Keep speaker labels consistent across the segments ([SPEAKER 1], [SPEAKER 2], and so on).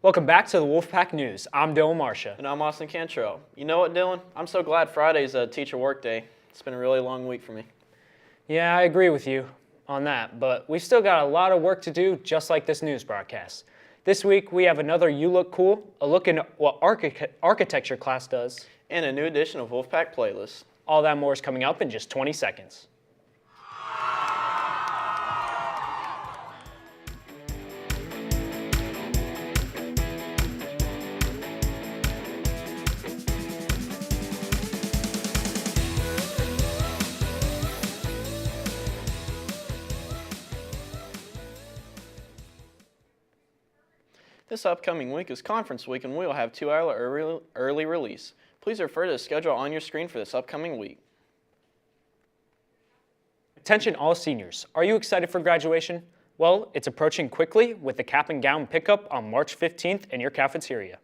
[SPEAKER 1] Welcome back to the Wolfpack News. I'm Dylan Marcia.
[SPEAKER 2] And I'm Austin Cantrell. You know what, Dylan? I'm so glad Friday's a teacher work day. It's been a really long week for me.
[SPEAKER 1] Yeah, I agree with you on that, but we've still got a lot of work to do, just like this news broadcast. This week, we have another You Look Cool, a look into what architecture class does,
[SPEAKER 2] And a new edition of Wolfpack Playlist.
[SPEAKER 1] All that more is coming up in just 20 seconds.
[SPEAKER 2] This upcoming week is conference week and we will have 2-hour early release. Please refer to the schedule on your screen for this upcoming week.
[SPEAKER 1] Attention all seniors, are you excited for graduation? Well, it's approaching quickly with the cap and gown pickup on March 15th in your cafeteria.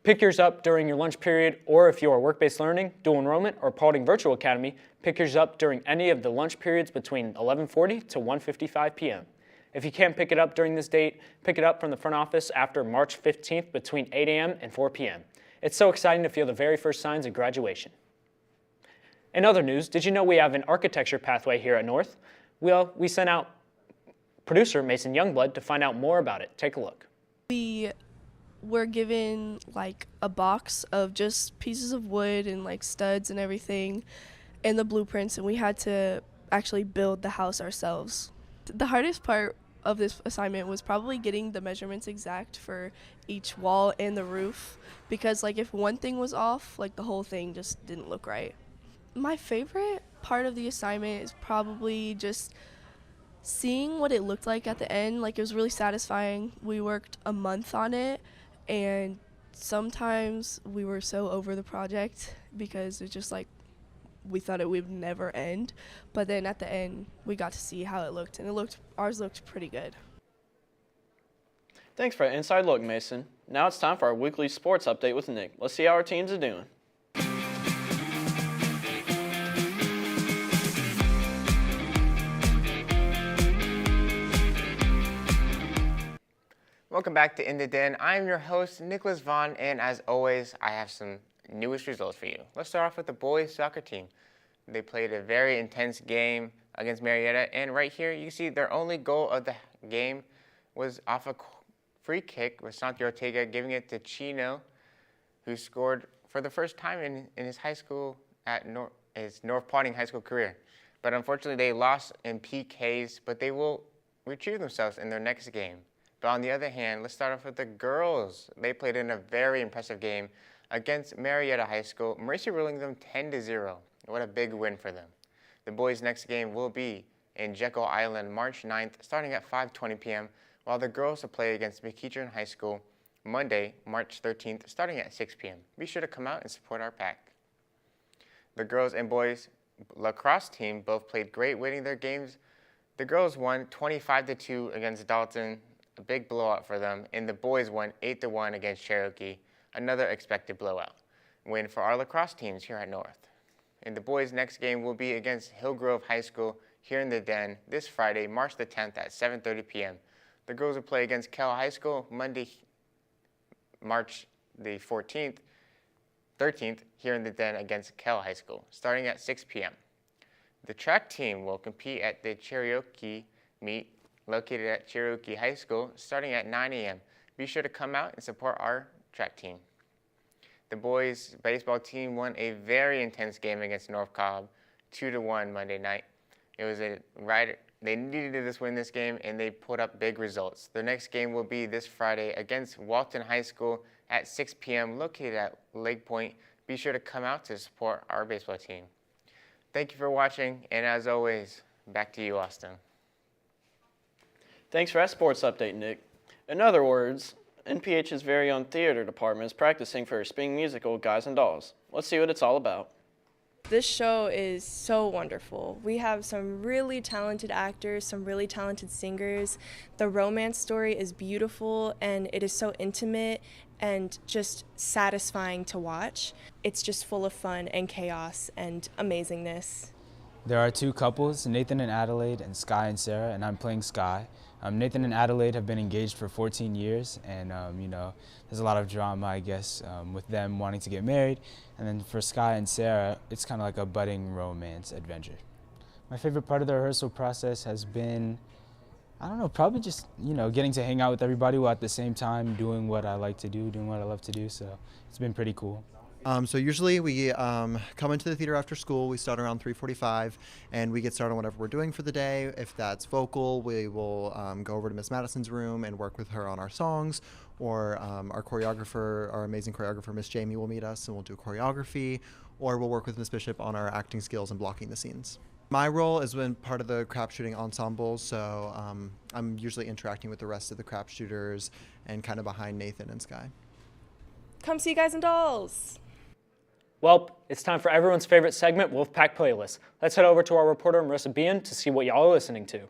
[SPEAKER 1] Pick yours up during your lunch period, or if you are work-based learning, dual enrollment, or Paulding Virtual Academy, pick yours up during any of the lunch periods between 11:40 to 1:55 p.m. If you can't pick it up during this date, pick it up from the front office after March 15th between 8 a.m. and 4 p.m. It's so exciting to feel the very first signs of graduation. In other news, did you know we have an architecture pathway here at North? Well, we sent out producer Mason Youngblood to find out more about it. Take a look.
[SPEAKER 3] We were given like a box of just pieces of wood and like studs and everything and the blueprints, and we had to actually build the house ourselves. The hardest part of this assignment was probably getting the measurements exact for each wall and the roof, because like if one thing was off, like the whole thing just didn't look right. My favorite part of the assignment is probably just seeing what it looked like at the end. Like, it was really satisfying. We worked a month on it, and sometimes we were so over the project because it's just like we thought it would never end, but then at the end we got to see how it looked, and ours looked pretty good.
[SPEAKER 2] Thanks for an inside look, Mason. Now it's time for our weekly sports update with Nick. Let's see how our teams are doing.
[SPEAKER 4] Welcome back to In the Den. I'm your host, Nicholas Vaughn, and as always, I have some newest results for you. Let's start off with the boys soccer team. They played a very intense game against Marietta, and right here you can see their only goal of the game was off a free kick with Santi Ortega giving it to Chino, who scored for the first time in his high school at his North Paulding high school career. But unfortunately they lost in PKs, but they will retrieve themselves in their next game. But on the other hand, let's start off with the girls. They played in a very impressive game against Marietta High School, Mercy ruling them 10-0. What a big win for them. The boys' next game will be in Jekyll Island March 9th, starting at 5:20 p.m., while the girls will play against McEachern High School Monday, March 13th, starting at 6 p.m. Be sure to come out and support our pack. The girls and boys lacrosse team both played great, winning their games. The girls won 25-2 against Dalton, a big blowout for them, and the boys won 8-1 against Cherokee, another expected blowout win for our lacrosse teams here at North. And the boys' next game will be against Hillgrove High School here in the Den this Friday, March the 10th at 7:30 p.m. The girls will play against Kell High School Monday, March the 13th here in the Den against Kell High School, starting at 6 p.m. The track team will compete at the Cherokee meet located at Cherokee High School starting at 9 a.m. Be sure to come out and support our track team. The boys baseball team won a very intense game against North Cobb, 2-1 Monday night. It was they needed this win this game, and they put up big results. Their next game will be this Friday against Walton High School at 6 p.m. located at Lake Point. Be sure to come out to support our baseball team. Thank you for watching, and as always, back to you, Austin.
[SPEAKER 2] Thanks for that sports update, Nick. In other words, NPH's very own theater department is practicing for her spring musical, Guys and Dolls. Let's see what it's all about.
[SPEAKER 5] This show is so wonderful. We have some really talented actors, some really talented singers. The romance story is beautiful, and it is so intimate and just satisfying to watch. It's just full of fun and chaos and amazingness.
[SPEAKER 6] There are two couples, Nathan and Adelaide, and Sky and Sarah, and I'm playing Sky. Nathan and Adelaide have been engaged for 14 years, and you know, there's a lot of drama, I guess, with them wanting to get married. And then for Sky and Sarah, it's kind of like a budding romance adventure. My favorite part of the rehearsal process has been, I don't know, probably just, you know, getting to hang out with everybody while at the same time doing what I like to do, doing what I love to do. So it's been pretty cool.
[SPEAKER 7] So usually we come into the theater after school. We start around 3:45, and we get started on whatever we're doing for the day. If that's vocal, we will go over to Miss Madison's room and work with her on our songs. Or our choreographer, our amazing choreographer, Miss Jamie, will meet us and we'll do choreography. Or we'll work with Miss Bishop on our acting skills and blocking the scenes. My role has been part of the crap shooting ensemble, so I'm usually interacting with the rest of the crap shooters and kind of behind Nathan and Sky.
[SPEAKER 5] Come see Guys and Dolls.
[SPEAKER 1] Well, it's time for everyone's favorite segment, Wolfpack Playlist. Let's head over to our reporter, Marissa Bean, to see what y'all are listening to.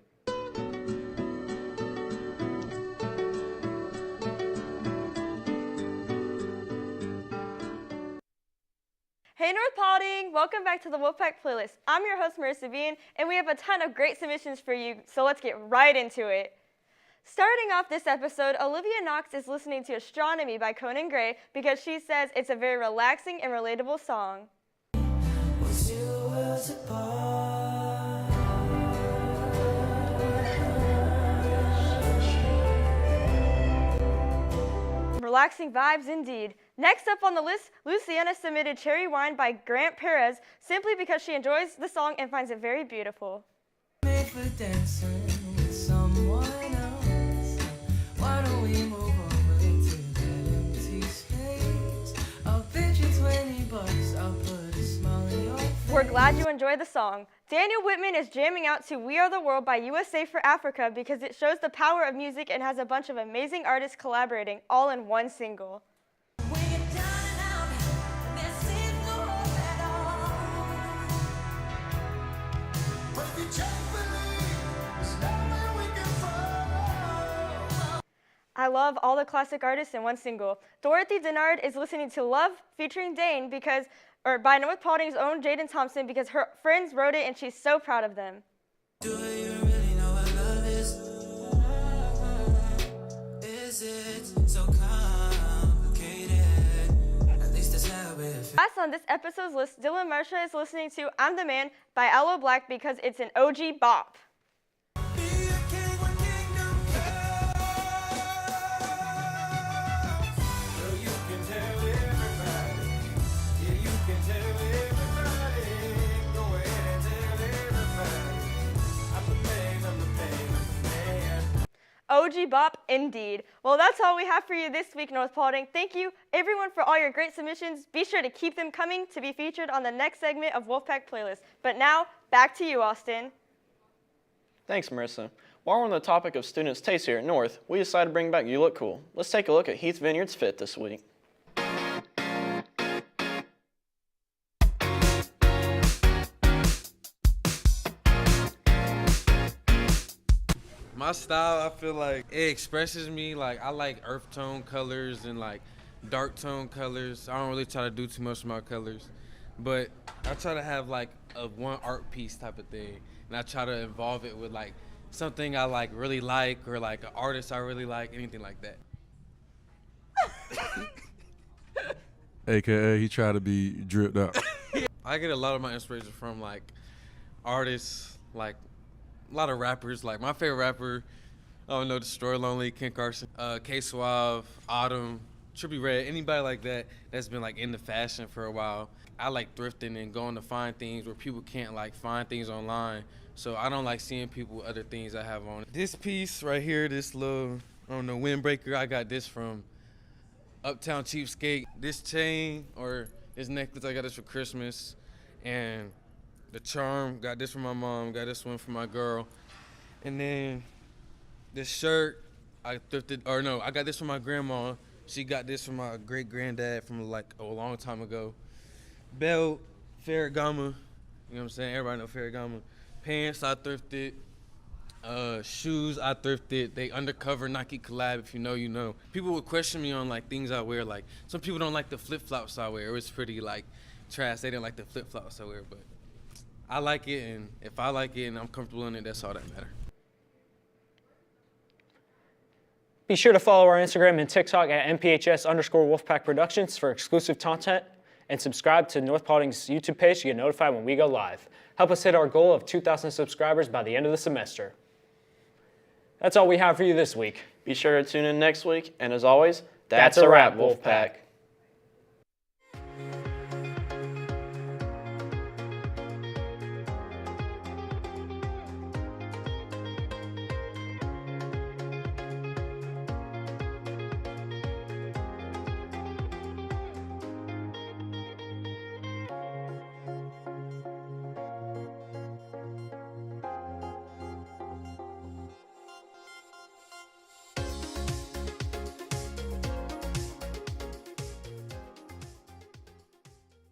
[SPEAKER 8] Hey North Paulding, welcome back to the Wolfpack Playlist. I'm your host Marissa Bean, and we have a ton of great submissions for you, so let's get right into it. Starting off this episode, Olivia Knox is listening to Astronomy by Conan Gray because she says it's a very relaxing and relatable song. Relaxing vibes indeed. Next up on the list, Luciana submitted Cherry Wine by Grant Perez simply because she enjoys the song and finds it very beautiful.
[SPEAKER 9] Made for dancing with someone else. Why don't we move over to that empty space? I'll bet you 20 bucks, I'll put a smile in your face.
[SPEAKER 8] We're glad you enjoyed the song. Daniel Whitman is jamming out to We Are the World by USA for Africa because it shows the power of music and has a bunch of amazing artists collaborating all in one single.
[SPEAKER 9] When you're down and out, there seems no hope at all. But if you just believe, there's nowhere we can fall.
[SPEAKER 8] I love all the classic artists in one single. Dorothy Denard is listening to Love featuring Dane by North Paulding's own Jaden Thompson because her friends wrote it and she's so proud of them.
[SPEAKER 9] Do you really know what love is? Is it so complicated? At least that's how it feels.
[SPEAKER 8] Last on this episode's list, Dylan Marsha is listening to I'm the Man by Aloe Black because it's an OG bop.
[SPEAKER 9] Be a king when kingdom comes. So you can tell everybody. Yeah, you can tell everybody. Go ahead and tell everybody. I'm the man, I'm the man, I'm the man.
[SPEAKER 8] OG bop indeed. Well, that's all we have for you this week, North Paulding. Thank you, everyone, for all your great submissions. Be sure to keep them coming to be featured on the next segment of Wolfpack Playlist. But now, back to you, Austin.
[SPEAKER 2] Thanks, Marissa. While we're on the topic of students' taste here at North, we decided to bring back You Look Cool. Let's take a look at Heath Vineyard's fit this week.
[SPEAKER 10] My style, I feel like it expresses me. Like, I like earth tone colors and like dark tone colors. I don't really try to do too much with my colors, but I try to have like a one art piece type of thing, and I try to involve it with like something I like really like, or like an artist I really like, anything like that.
[SPEAKER 11] AKA he tried to be dripped out.
[SPEAKER 10] I get a lot of my inspiration from like artists, like a lot of rappers. Like my favorite rapper, I don't know, Destroy Lonely, Ken Carson, K Suave, Autumn, Trippie Redd, anybody like that that's been like into fashion for a while. I like thrifting and going to find things where people can't like find things online. So I don't like seeing people with other things I have on. This piece right here, this little, I don't know, windbreaker, I got this from Uptown Cheapskate. This chain or this necklace, I got this for Christmas. And the charm, got this from my mom, got this one for my girl. And then this shirt, I thrifted, or no, I got this from my grandma. She got this from my great granddad from like a long time ago. Belt, Ferragamo, you know what I'm saying? Everybody know Ferragamo. Pants, I thrifted. Shoes, I thrifted. They undercover Nike collab, if you know, you know. People would question me on like things I wear. Like some people don't like the flip-flops I wear. It was pretty like trash. They didn't like the flip-flops I wear, but I like it, and if I like it and I'm comfortable in it, that's all that matters.
[SPEAKER 1] Be sure to follow our Instagram and TikTok at mphs_Wolfpack Productions for exclusive content, and subscribe to North Paulding's YouTube page to get notified when we go live. Help us hit our goal of 2,000 subscribers by the end of the semester. That's all we have for you this week.
[SPEAKER 2] Be sure to tune in next week, and as always,
[SPEAKER 1] That's a wrap, Wolfpack.